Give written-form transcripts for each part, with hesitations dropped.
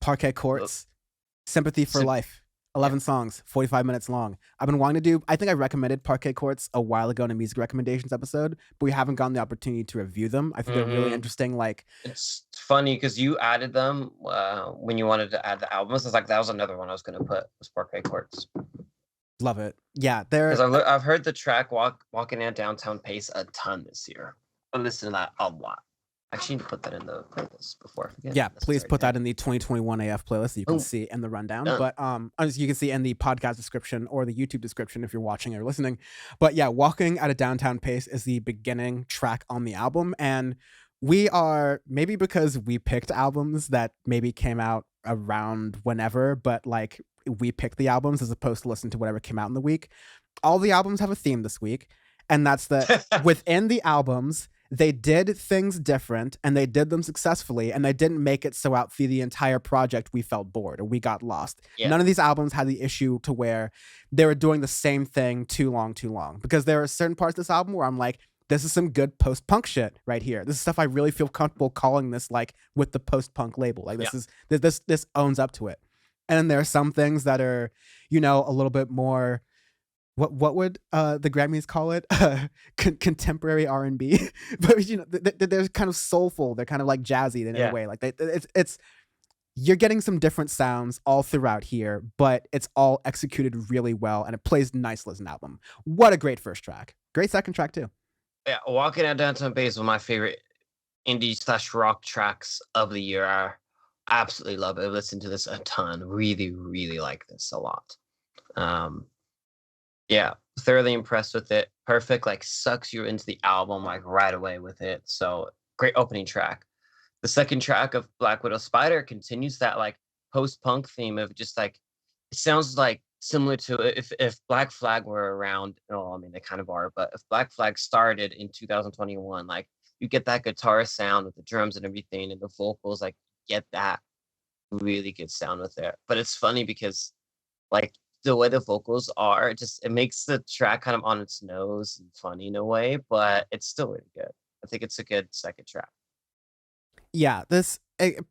Parquet Courts, Sympathy for Life. 11 songs, 45 minutes long. I've been wanting to do, I think I recommended Parquet Courts a while ago in a music recommendations episode, but we haven't gotten the opportunity to review them. I think they're really interesting. Like, it's funny because you added them when you wanted to add the albums. It's like, that was another one I was going to put, was Parquet Courts. Love it. Yeah, they're. Because I've heard the track Walking at Downtown Pace a ton this year. I listened to that a lot. I actually need to put that in the playlist before I forget. Yeah, please put that in the 2021 AF playlist that you can see in the rundown. But as you can see in the podcast description or the YouTube description if you're watching or listening. But yeah, Walking at a Downtown Pace is the beginning track on the album. And we are, maybe because we picked albums that maybe came out around whenever, but like we picked the albums as opposed to listen to whatever came out in the week. All the albums have a theme this week. And that's that within the albums, they did things different and they did them successfully, and they didn't make it so out through the entire project we felt bored or we got lost. Yeah. None of these albums had the issue to where they were doing the same thing too long, because there are certain parts of this album where I'm like, this is some good post-punk shit right here. This is stuff I really feel comfortable calling this like with the post-punk label. Like this owns up to it. And then there are some things that are, you know, a little bit more, what would the Grammys call it? Contemporary R&B. But you know, they're kind of soulful. They're kind of like jazzy in a way. Like it's you're getting some different sounds all throughout here, but it's all executed really well, and it plays nicely as an album. What a great first track. Great second track too. Yeah, Walking at Downtown Pace is one of my favorite indie/rock tracks of the year. I absolutely love it. I've listened to this a ton. Really, really like this a lot. Yeah, thoroughly impressed with it. Perfect, like sucks you into the album like right away with it. So great opening track. The second track of Black Widow Spider continues that like post-punk theme of just like, it sounds like similar to if Black Flag were around. No, I mean they kind of are, but if Black Flag started in 2021, like you get that guitar sound with the drums and everything, and the vocals, like get that really good sound with it. But it's funny because like the way the vocals are, it makes the track kind of on its nose and funny in a way, but it's still really good. I think it's a good second track. Yeah, this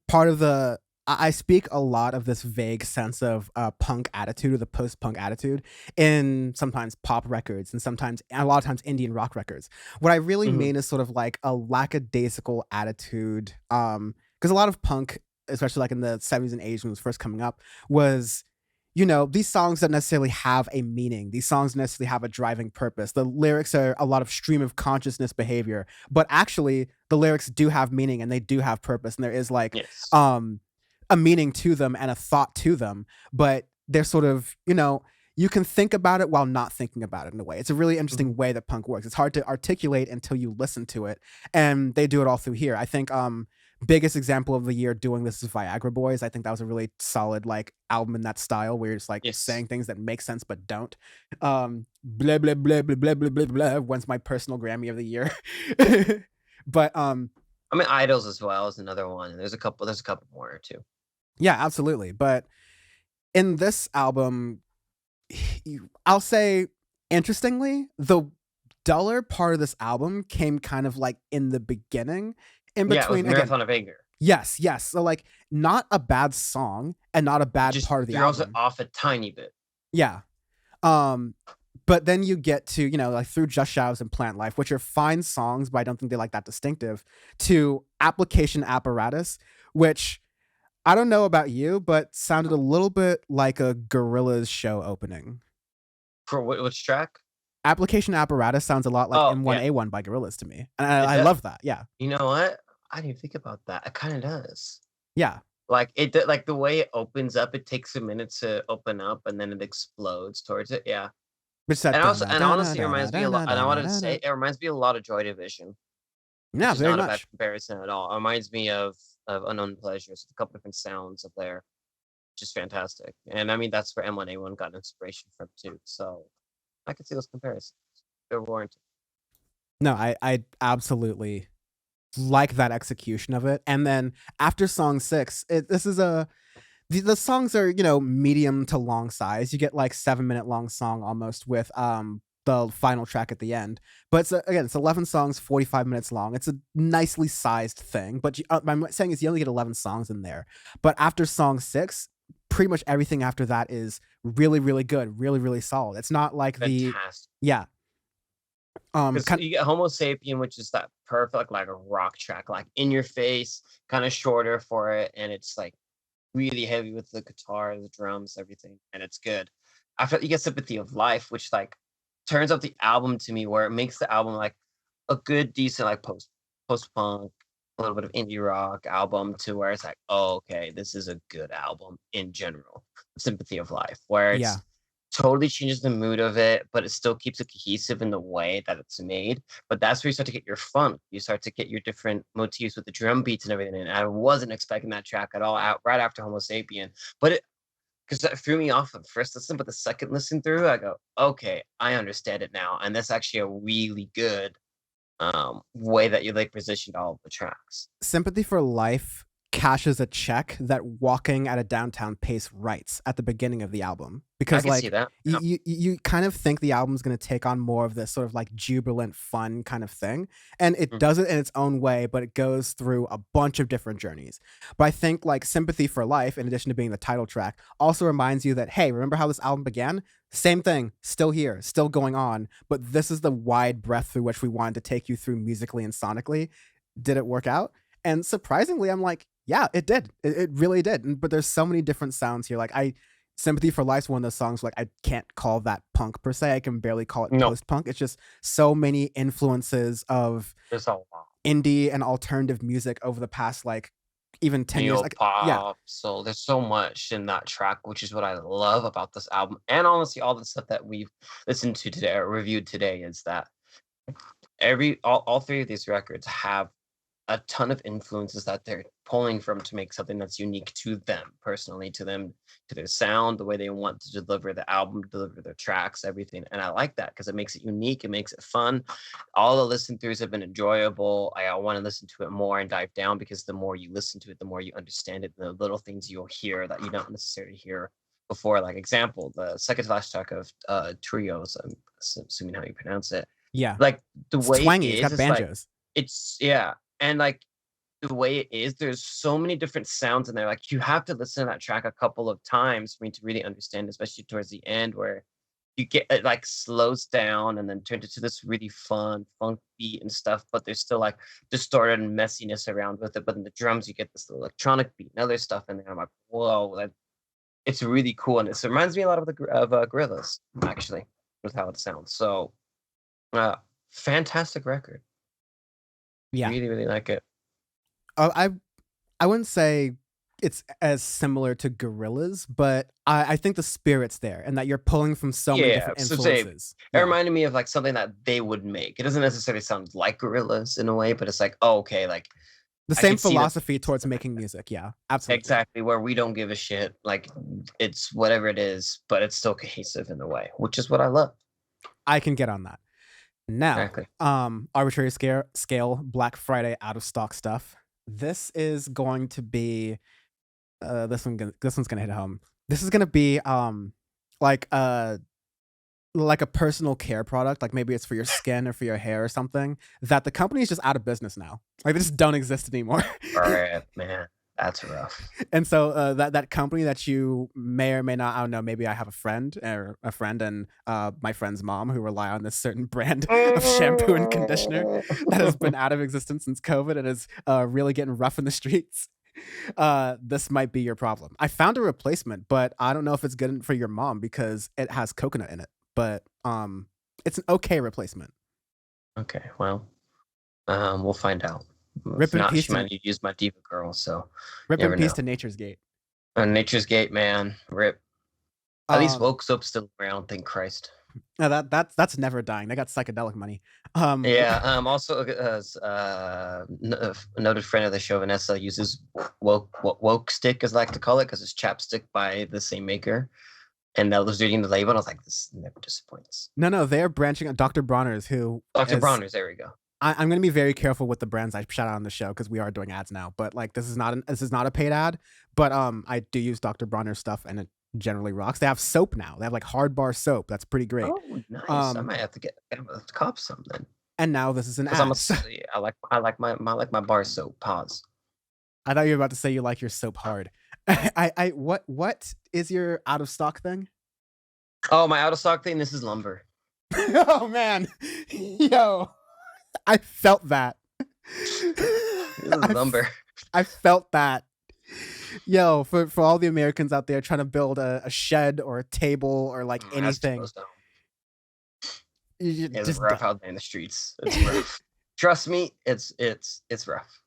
part of the I speak a lot of this vague sense of punk attitude or the post-punk attitude in sometimes pop records and a lot of times Indian rock records. What I really mean is sort of like a lackadaisical attitude, because a lot of punk, especially like in the 70s and 80s when it was first coming up, was, you know, these songs don't necessarily have a meaning. These songs don't necessarily have a driving purpose. The lyrics are a lot of stream of consciousness behavior, but actually the lyrics do have meaning and they do have purpose. And there is like a meaning to them and a thought to them, but they're sort of, you know, you can think about it while not thinking about it in a way. It's a really interesting way that punk works. It's hard to articulate until you listen to it. And they do it all through here. I think, biggest example of the year doing this is Viagra Boys. I think that was a really solid like album in that style where you're just like saying things that make sense but don't. Blah blah blah blah blah blah blah blah. When's my personal Grammy of the year? But I mean, Idols as well is another one, and there's a couple more or two. Yeah, absolutely. But in this album, I'll say, interestingly, the duller part of this album came kind of like in the beginning. In between, Marathon of Anger. Yes. So like, not a bad song and not a bad part of the album. Throws it off a tiny bit. Yeah. But then you get to, you know, like through Just Shadows and Plant Life, which are fine songs, but I don't think they like that distinctive, to Application Apparatus, which I don't know about you, but sounded a little bit like a Gorillaz show opening. For which track? Application Apparatus sounds a lot like M1A1 by Gorillaz to me. And I love that. Yeah. You know what? I didn't think about that. It kind of does. Yeah. Like like the way it opens up, it takes a minute to open up and then it explodes towards it. Yeah. And honestly, it reminds me a lot. And I wanted to say, it reminds me a lot of Joy Division. Yeah, very much. Not a bad comparison at all. It reminds me of Unknown Pleasures, a couple different sounds up there, which is fantastic. And I mean, that's where M1A1 got inspiration from too. So I can see those comparisons. They're warranted. No, I absolutely like that execution of it. And then after song 6, the songs are, you know, medium to long size. You get like 7-minute long song almost with the final track at the end. But again, it's 11 songs, 45 minutes long. It's a nicely sized thing. But I'm saying is you only get 11 songs in there. But after song 6, pretty much everything after that is really, really good, really, really solid. It's not like Fantastic. yeah. Because you get Homo sapien, which is that perfect like a rock track, like in your face, kind of shorter for it, and it's like really heavy with the guitar, the drums, everything, and it's good. After you get Sympathy of Life, which like turns up the album to me, where it makes the album like a good, decent like post punk, a little bit of indie rock album, to where it's like, oh, okay, this is a good album in general. Sympathy of Life, where yeah. it's totally changes the mood of it, but it still keeps it cohesive in the way that it's made. But that's where you start to get your funk. You start to get your different motifs with the drum beats and everything. And I wasn't expecting that track at all right after Homo Sapien. But it, because that threw me off the first listen, but the second listen through, I go, okay, I understand it now. And that's actually a really good way that you like positioned all of the tracks. Sympathy for Life cashes a check that Walking at a Downtown Pace writes at the beginning of the album, because like Yeah. you kind of think the album's going to take on more of this sort of like jubilant fun kind of thing, and it does it in its own way, but it goes through a bunch of different journeys. But I think like Sympathy for Life, in addition to being the title track, also reminds you that, hey, remember how this album began? Same thing, still here, still going on, but this is the wide breadth through which we wanted to take you through musically and sonically. Did it work out? And surprisingly, I'm like, yeah, it did. It really did. But there's so many different sounds here. Like Sympathy for Life's one of those songs like I can't call that punk per se. I can barely call it post-punk. It's just so many influences of indie and alternative music over the past like even 10 years. Like, yeah. So there's so much in that track, which is what I love about this album. And honestly, all the stuff that we've listened to today or reviewed today is that all three of these records have a ton of influences that they're pulling from to make something that's unique to them personally, to them, to their sound, the way they want to deliver the album, deliver their tracks, everything. And I like that because it makes it unique, it makes it fun. All the listen throughs have been enjoyable. I want to listen to it more and dive down, because the more you listen to it, the more you understand it, the little things you'll hear that you don't necessarily hear before. Like example, the second to last track of Trios, I'm assuming how you pronounce it. Yeah, like the way twangy, it is, it's got banjos. It's yeah. And like the way it is, there's so many different sounds in there. Like you have to listen to that track a couple of times for me to really understand, especially towards the end, where you get it like slows down and then turns into this really fun funk beat and stuff. But there's still like distorted messiness around with it. But in the drums, you get this electronic beat and other stuff in there. I'm like, whoa, it's really cool. And it reminds me a lot of Gorillaz, actually, with how it sounds. So fantastic record. Yeah, really, really like it. I wouldn't say it's as similar to Gorillaz, but I think the spirit's there, and that you're pulling from so many different influences. It reminded me of like something that they would make. It doesn't necessarily sound like Gorillaz in a way, but it's like, oh, okay, like the same philosophy towards making music. Yeah, absolutely. Exactly, where we don't give a shit. Like it's whatever it is, but it's still cohesive in a way, which is what I love. I can get on that. Now, exactly. Arbitrary Scale, Black Friday out of stock stuff. This is going to be, this one's gonna hit home. This is gonna be like a personal care product, like maybe it's for your skin or for your hair or something, that the company is just out of business now. Like they just don't exist anymore. All right, man. That's rough. And so that company that you may or may not, I don't know, maybe I have a friend and my friend's mom who rely on this certain brand of shampoo and conditioner that has been out of existence since COVID and is really getting rough in the streets. This might be your problem. I found a replacement, but I don't know if it's good for your mom because it has coconut in it. But it's an okay replacement. Okay, well, we'll find out. Rip in peace. She might use my diva girl. So rip in peace to Nature's Gate. Nature's Gate, man. Rip. At least woke soap's still around. Thank Christ. No, that's never dying. They got psychedelic money. Yeah. Also, a noted friend of the show, Vanessa, uses woke stick, as I like to call it, because it's chapstick by the same maker. And I was reading the label, and I was like, "This never disappoints." No, they're branching on Dr. Bronner's, who Dr. Bronner's. There we go. I'm going to be very careful with the brands I shout out on the show because we are doing ads now. But like, this is not a paid ad. But I do use Dr. Bronner's stuff, and it generally rocks. They have soap now. They have like hard bar soap. That's pretty great. Oh, nice. I Um, might have to cop some then. and now this is an 'Cause I'm a ad. s I like my bar soap. Pause. I thought you were about to say you like your soap hard. What is your out of stock thing? Oh, my out of stock thing, this is lumber. Oh man, yo, I felt that. This is lumber. I felt that. Yo, for all the Americans out there trying to build a shed or a table or like That's too anything, close to home. you It's just rough out there in the streets. It's rough. Trust me, it's rough.